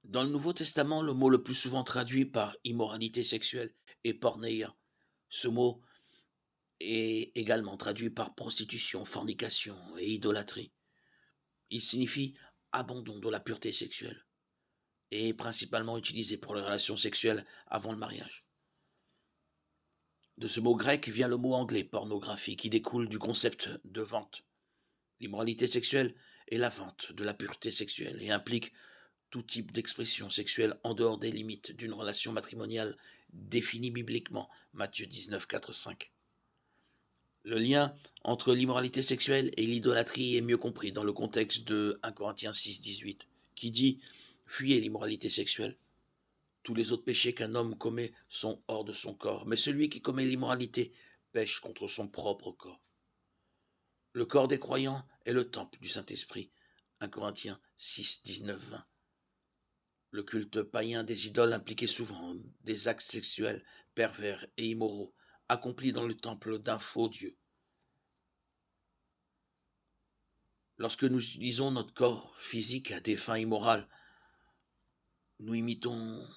Dans le Nouveau Testament, le mot le plus souvent traduit par immoralité sexuelle est porneia. Ce mot est également traduit par prostitution, fornication et idolâtrie. Il signifie abandon de la pureté sexuelle et est principalement utilisé pour les relations sexuelles avant le mariage. De ce mot grec vient le mot anglais pornographie qui découle du concept de vente. L'immoralité sexuelle est la vente de la pureté sexuelle et implique tout type d'expression sexuelle en dehors des limites d'une relation matrimoniale définie bibliquement. Matthieu 19, 4, 5. Le lien entre l'immoralité sexuelle et l'idolâtrie est mieux compris dans le contexte de 1 Corinthiens 6, 18, qui dit fuyez l'immoralité sexuelle. Tous les autres péchés qu'un homme commet sont hors de son corps, mais celui qui commet l'immoralité pêche contre son propre corps. Le corps des croyants est le temple du Saint-Esprit. 1 Corinthiens 6, 19, 20. Le culte païen des idoles impliquait souvent des actes sexuels pervers et immoraux, accomplis dans le temple d'un faux dieu. Lorsque nous utilisons notre corps physique à des fins immorales, nous imitons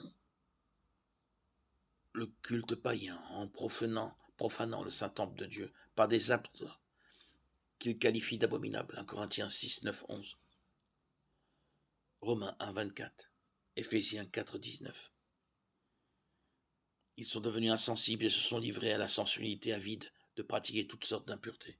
le culte païen en profanant le saint temple de Dieu par des actes qu'il qualifie d'abominables. 1 Corinthiens 6, 9, 11. Romains 1, 24. Éphésiens 4, 19. Ils sont devenus insensibles et se sont livrés à la sensualité avide de pratiquer toutes sortes d'impuretés.